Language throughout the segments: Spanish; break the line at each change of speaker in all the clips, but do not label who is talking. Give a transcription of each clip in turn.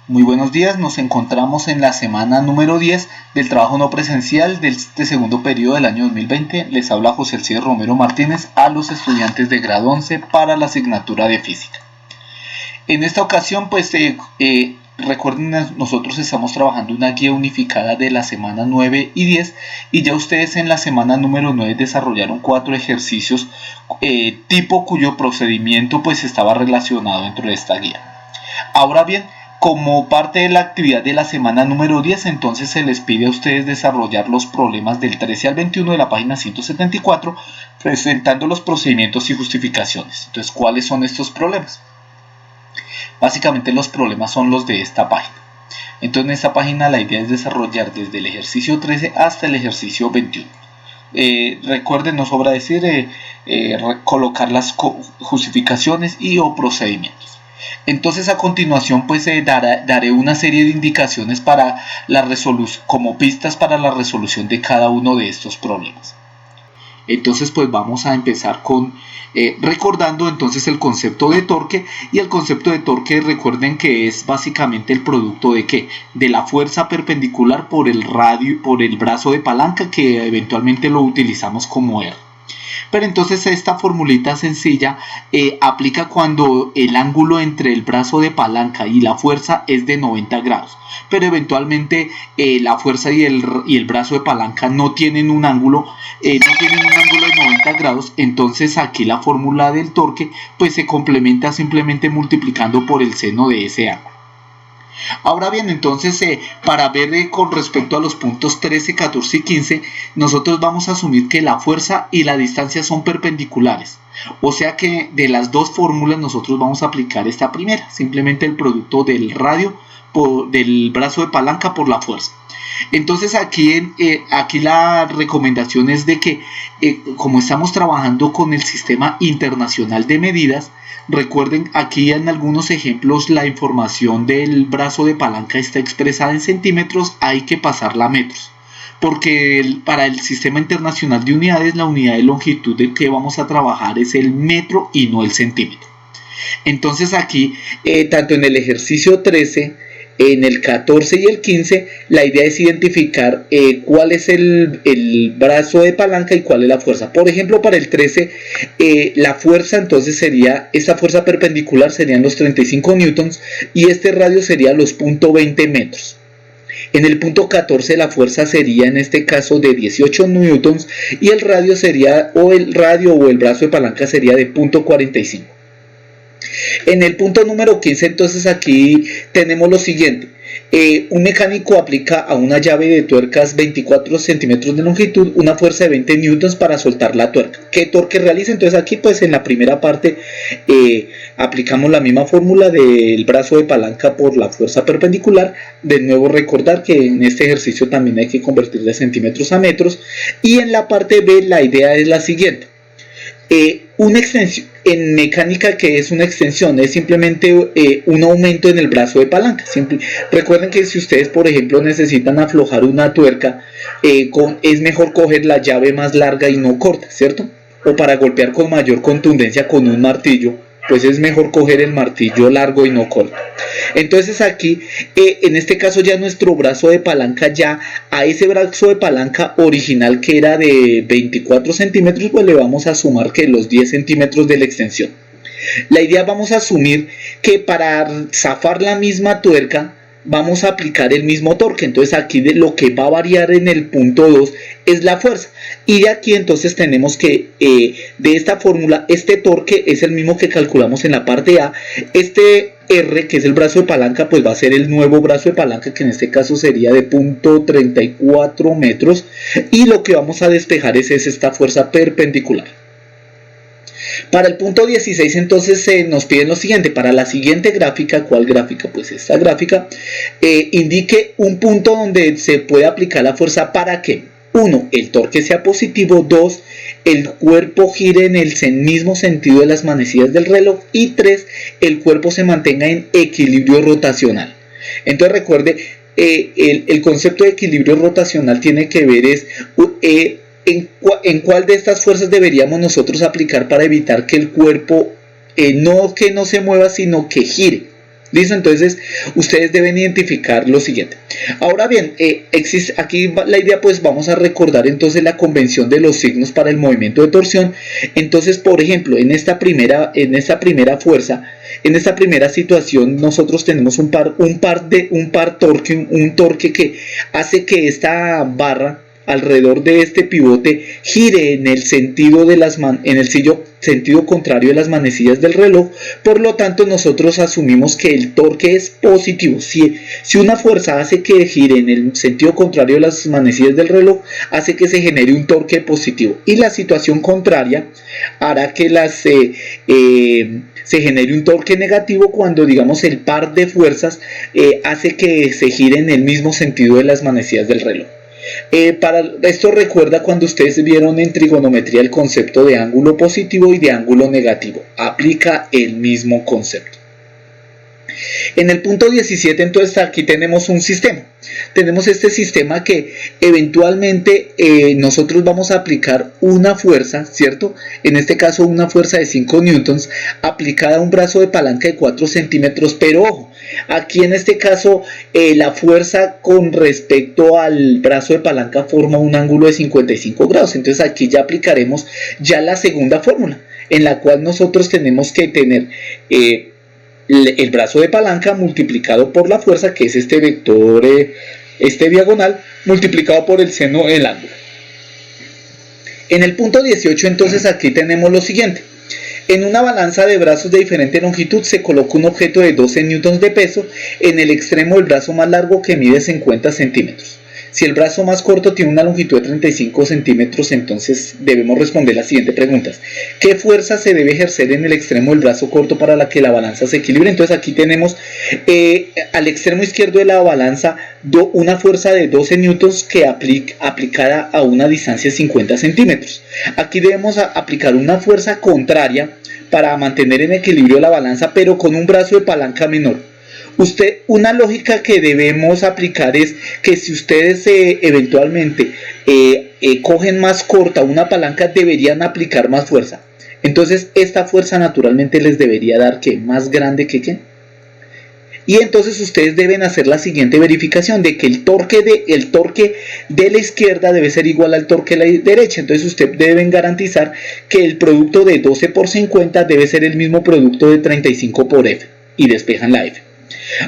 Muy buenos días, nos encontramos en la semana número 10 del trabajo no presencial de este segundo periodo del año 2020. Les habla José Alcides Romero Martínez a los estudiantes de grado 11 para la asignatura de física. En esta ocasión, recuerden, nosotros estamos trabajando una guía unificada de la semana 9 y 10 y ya ustedes en la semana número 9 desarrollaron 4 ejercicios tipo cuyo procedimiento pues estaba relacionado dentro de esta guía. Ahora bien, como parte de la actividad de la semana número 10, entonces se les pide a ustedes desarrollar los problemas del 13 al 21 de la página 174, presentando los procedimientos y justificaciones. Entonces, ¿cuáles son estos problemas? Básicamente los problemas son los de esta página. Entonces, en esta página la idea es desarrollar desde el ejercicio 13 hasta el ejercicio 21. Recuerden, no sobra decir, colocar las justificaciones y o procedimientos. Entonces a continuación pues daré una serie de indicaciones para la resolución, como pistas para la resolución de cada uno de estos problemas. Entonces pues vamos a empezar con recordando entonces el concepto de torque, y el concepto de torque recuerden que es básicamente el producto de ¿qué? De la fuerza perpendicular por el brazo de palanca, que eventualmente lo utilizamos como R. Pero entonces esta formulita sencilla aplica cuando el ángulo entre el brazo de palanca y la fuerza es de 90 grados. Pero eventualmente la fuerza y el brazo de palanca no tienen un ángulo de 90 grados. Entonces aquí la fórmula del torque pues se complementa simplemente multiplicando por el seno de ese ángulo. Ahora bien, entonces para ver con respecto a los puntos 13, 14 y 15, nosotros vamos a asumir que la fuerza y la distancia son perpendiculares. O sea que de las dos fórmulas nosotros vamos a aplicar esta primera, simplemente el producto del radio del brazo de palanca por la fuerza. Entonces aquí la recomendación es de que como estamos trabajando con el sistema internacional de medidas, recuerden aquí en algunos ejemplos la información del brazo de palanca está expresada en centímetros, hay que pasarla a metros, porque para el sistema internacional de unidades la unidad de longitud de que vamos a trabajar es el metro y no el centímetro. Entonces aquí tanto en el ejercicio 13, en el 14 y el 15, la idea es identificar cuál es el brazo de palanca y cuál es la fuerza. Por ejemplo, para el 13, la fuerza entonces sería, esta fuerza perpendicular serían los 35 newtons y este radio sería los 0.20 metros. En el punto 14 la fuerza sería en este caso de 18 newtons y el radio sería, o el brazo de palanca sería de 0.45. En el punto número 15 entonces aquí tenemos lo siguiente. Un mecánico aplica a una llave de tuercas 24 centímetros de longitud una fuerza de 20 newtons para soltar la tuerca. ¿Qué torque realiza? Entonces aquí pues en la primera parte aplicamos la misma fórmula del brazo de palanca por la fuerza perpendicular. De nuevo recordar que en este ejercicio también hay que convertir de centímetros a metros. Y en la parte B la idea es la siguiente. Una extensión en mecánica, que es una extensión, es simplemente un aumento en el brazo de palanca. Recuerden que si ustedes por ejemplo necesitan aflojar una tuerca, es mejor coger la llave más larga y no corta, ¿cierto? O para golpear con mayor contundencia con un martillo, pues es mejor coger el martillo largo y no corto. Entonces aquí en este caso ya nuestro brazo de palanca, ya a ese brazo de palanca original que era de 24 centímetros, pues le vamos a sumar que los 10 centímetros de la extensión. La idea, vamos a asumir que para zafar la misma tuerca vamos a aplicar el mismo torque. Entonces aquí lo que va a variar en el punto 2 es la fuerza, y de aquí entonces tenemos que de esta fórmula este torque es el mismo que calculamos en la parte A. Este R, que es el brazo de palanca, pues va a ser el nuevo brazo de palanca, que en este caso sería de 0.34 metros, y lo que vamos a despejar es esta fuerza perpendicular. Para el punto 16 entonces nos piden lo siguiente: para la siguiente gráfica. ¿Cuál gráfica? Pues esta gráfica. Indique un punto donde se puede aplicar la fuerza para que 1. El torque sea positivo, 2. El cuerpo gire en el mismo sentido de las manecillas del reloj, y 3. El cuerpo se mantenga en equilibrio rotacional. Entonces recuerde, el concepto de equilibrio rotacional tiene que ver en cuál de estas fuerzas deberíamos nosotros aplicar para evitar que el cuerpo no se mueva, sino que gire. ¿Listo? Entonces ustedes deben identificar lo siguiente. Ahora bien, existe aquí la idea, pues vamos a recordar entonces la convención de los signos para el movimiento de torsión. Entonces, por ejemplo, en esta primera fuerza, en esta primera situación, nosotros tenemos un torque que hace que esta barra alrededor de este pivote gire en el sentido sentido contrario de las manecillas del reloj. Por lo tanto, nosotros asumimos que el torque es positivo. Si una fuerza hace que gire en el sentido contrario de las manecillas del reloj, hace que se genere un torque positivo, y la situación contraria hará que se genere un torque negativo cuando, digamos, el par de fuerzas hace que se gire en el mismo sentido de las manecillas del reloj. Para esto, recuerda cuando ustedes vieron en trigonometría el concepto de ángulo positivo y de ángulo negativo. Aplica el mismo concepto. En el punto 17, entonces, aquí tenemos un sistema. Tenemos este sistema que eventualmente nosotros vamos a aplicar una fuerza, ¿cierto? En este caso una fuerza de 5 newtons aplicada a un brazo de palanca de 4 centímetros, pero ojo, aquí en este caso la fuerza con respecto al brazo de palanca forma un ángulo de 55 grados. Entonces aquí ya aplicaremos ya la segunda fórmula, en la cual nosotros tenemos que tener el brazo de palanca multiplicado por la fuerza, que es este vector, este diagonal, multiplicado por el seno del ángulo. En el punto 18, entonces, aquí tenemos lo siguiente. En una balanza de brazos de diferente longitud se coloca un objeto de 12 newtons de peso en el extremo del brazo más largo, que mide 50 centímetros. Si el brazo más corto tiene una longitud de 35 centímetros, entonces debemos responder las siguientes preguntas. ¿Qué fuerza se debe ejercer en el extremo del brazo corto para que la balanza se equilibre? Entonces aquí tenemos al extremo izquierdo de la balanza una fuerza de 12 newtons que aplicada a una distancia de 50 centímetros. Aquí debemos aplicar una fuerza contraria para mantener en equilibrio la balanza, pero con un brazo de palanca menor. Una lógica que debemos aplicar es que si ustedes eventualmente cogen más corta una palanca, deberían aplicar más fuerza. Entonces esta fuerza naturalmente les debería dar que más grande que qué. Y entonces ustedes deben hacer la siguiente verificación de que el torque de la izquierda debe ser igual al torque de la derecha. Entonces ustedes deben garantizar que el producto de 12 por 50 debe ser el mismo producto de 35 por F, y despejan la F.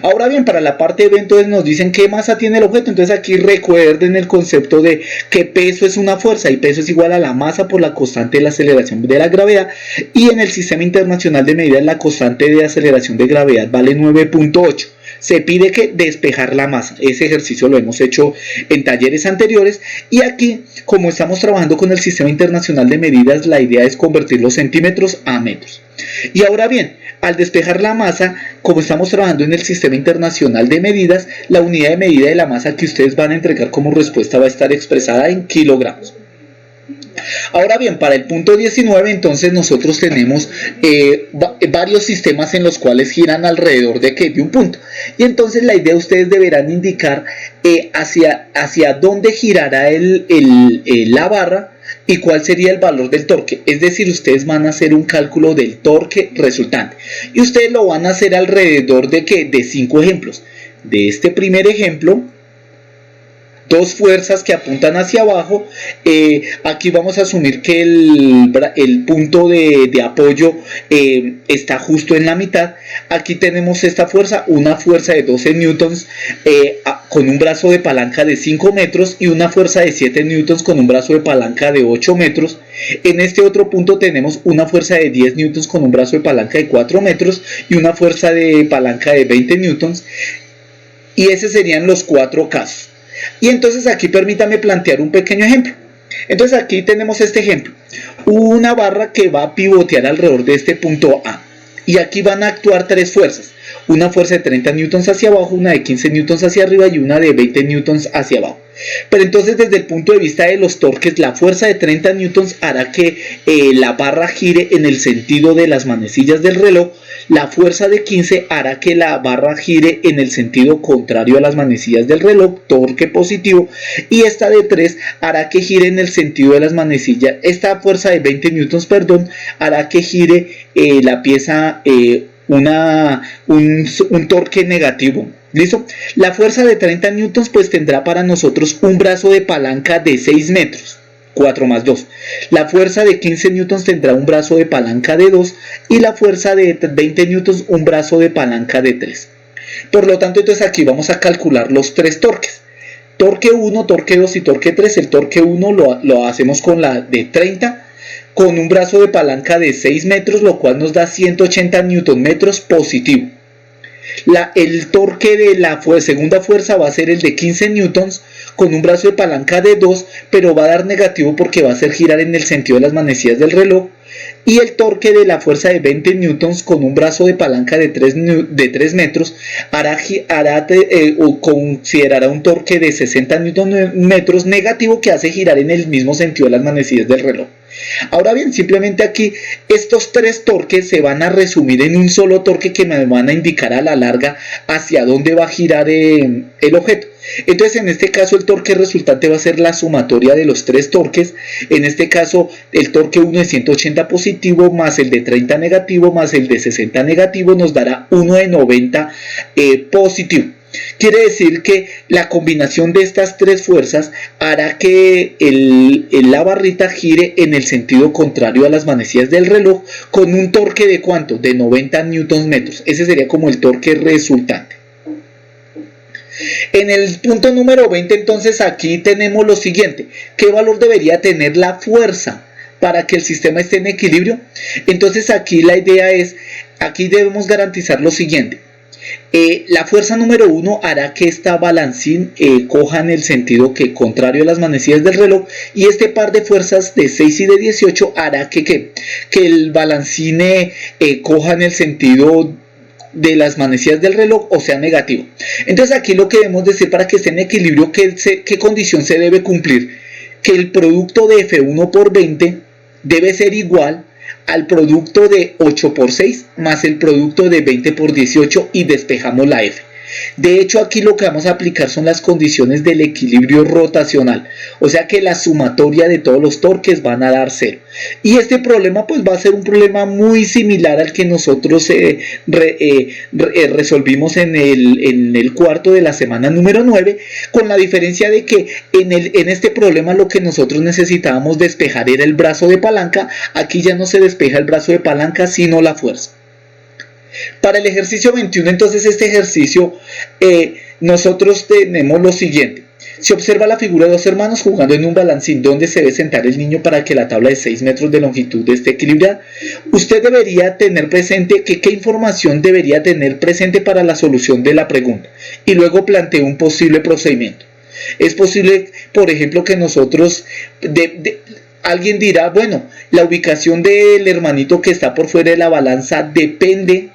Ahora bien, para la parte B, entonces nos dicen qué masa tiene el objeto. Entonces aquí recuerden el concepto de que peso es una fuerza y peso es igual a la masa por la constante de la aceleración de la gravedad, y en el Sistema Internacional de Medidas la constante de aceleración de gravedad vale 9.8. Se pide que despejar la masa. Ese ejercicio lo hemos hecho en talleres anteriores, y aquí, como estamos trabajando con el Sistema Internacional de Medidas, la idea es convertir los centímetros a metros. Y ahora bien, al despejar la masa, como estamos trabajando en el Sistema Internacional de Medidas, la unidad de medida de la masa que ustedes van a entregar como respuesta va a estar expresada en kilogramos. Ahora bien, para el punto 19, entonces nosotros tenemos varios sistemas en los cuales giran alrededor de un punto. Y entonces la idea, ustedes deberán indicar hacia dónde girará la barra y cuál sería el valor del torque. Es decir, ustedes van a hacer un cálculo del torque resultante. Y ustedes lo van a hacer alrededor de 5 ejemplos. De este primer ejemplo, dos fuerzas que apuntan hacia abajo. Aquí vamos a asumir que el punto de apoyo está justo en la mitad. Aquí tenemos esta fuerza, una fuerza de 12 newtons con un brazo de palanca de 5 metros y una fuerza de 7 newtons con un brazo de palanca de 8 metros. En este otro punto tenemos una fuerza de 10 newtons con un brazo de palanca de 4 metros y una fuerza de palanca de 20 newtons. Y esos serían los 4 casos. Y entonces aquí permítame plantear un pequeño ejemplo. Entonces aquí tenemos este ejemplo, una barra que va a pivotear alrededor de este punto A, y aquí van a actuar 3 fuerzas, una fuerza de 30 newtons hacia abajo, una de 15 newtons hacia arriba y una de 20 newtons hacia abajo. Pero entonces, desde el punto de vista de los torques, la fuerza de 30 newtons hará que la barra gire en el sentido de las manecillas del reloj. La fuerza de 15 hará que la barra gire en el sentido contrario a las manecillas del reloj, torque positivo, y esta de 3 hará que gire en el sentido de las manecillas. Esta fuerza de 20 newtons, hará que gire la pieza un torque negativo. ¿Listo? La fuerza de 30 newtons pues tendrá para nosotros un brazo de palanca de 6 metros. 4 más 2. La fuerza de 15 newtons tendrá un brazo de palanca de 2 y la fuerza de 20 newtons un brazo de palanca de 3. Por lo tanto, entonces aquí vamos a calcular los tres torques. Torque 1, torque 2 y torque 3. El torque 1 lo hacemos con la de 30 con un brazo de palanca de 6 metros, lo cual nos da 180 newton metros positivo. El torque de la segunda fuerza va a ser el de 15 newtons con un brazo de palanca de 2, pero va a dar negativo porque va a hacer girar en el sentido de las manecillas del reloj. Y el torque de la fuerza de 20 newtons con un brazo de palanca de 3 metros considerará un torque de 60 newton metros negativo que hace girar en el mismo sentido de las manecillas del reloj. Ahora bien, simplemente aquí estos tres torques se van a resumir en un solo torque que me van a indicar a la larga hacia dónde va a girar el objeto. Entonces en este caso el torque resultante va a ser la sumatoria de los tres torques. En este caso el torque 1 de 180 positivo más el de 30 negativo más el de 60 negativo nos dará 1 de 90 positivo. Quiere decir que la combinación de estas tres fuerzas hará que la barrita gire en el sentido contrario a las manecillas del reloj con un torque de ¿cuánto? De 90 newtons metros. Ese sería como el torque resultante. En el punto número 20 entonces aquí tenemos lo siguiente. ¿Qué valor debería tener la fuerza para que el sistema esté en equilibrio? Entonces aquí la idea es, aquí debemos garantizar lo siguiente. La fuerza número 1 hará que esta balancín coja en el sentido contrario a las manecillas del reloj, y este par de fuerzas de 6 y de 18 hará que el balancín coja en el sentido de las manecillas del reloj, o sea negativo. Entonces aquí lo que debemos decir para que esté en equilibrio, ¿qué condición se debe cumplir? Que el producto de F1 por 20 debe ser igual al producto de 8 por 6 más el producto de 20 por 18 y despejamos la F. De hecho aquí lo que vamos a aplicar son las condiciones del equilibrio rotacional, o sea que la sumatoria de todos los torques van a dar 0. Y este problema pues va a ser un problema muy similar al que nosotros resolvimos en el cuarto de la semana número 9, con la diferencia de que en este problema lo que nosotros necesitábamos despejar era el brazo de palanca. Aquí ya no se despeja el brazo de palanca sino la fuerza. Para el ejercicio 21, entonces este ejercicio nosotros tenemos lo siguiente. Se observa la figura de dos hermanos jugando en un balancín donde se debe sentar el niño para que la tabla de 6 metros de longitud esté equilibrada. Usted debería tener presente qué información debería tener presente para la solución de la pregunta y luego plantea un posible procedimiento. Es posible, por ejemplo, que nosotros... alguien dirá, bueno, la ubicación del hermanito que está por fuera de la balanza depende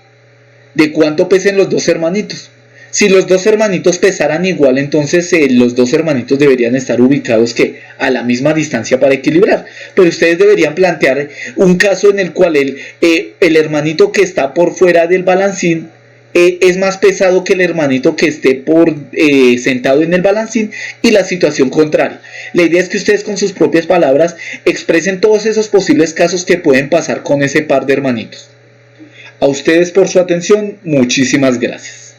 de cuánto pesen los dos hermanitos. Si los dos hermanitos pesaran igual, entonces los dos hermanitos deberían estar ubicados a la misma distancia para equilibrar. Pero ustedes deberían plantear un caso en el cual el hermanito que está por fuera del balancín es más pesado que el hermanito que esté sentado en el balancín, y la situación contraria. La idea es que ustedes con sus propias palabras expresen todos esos posibles casos que pueden pasar con ese par de hermanitos. A ustedes por su atención, muchísimas gracias.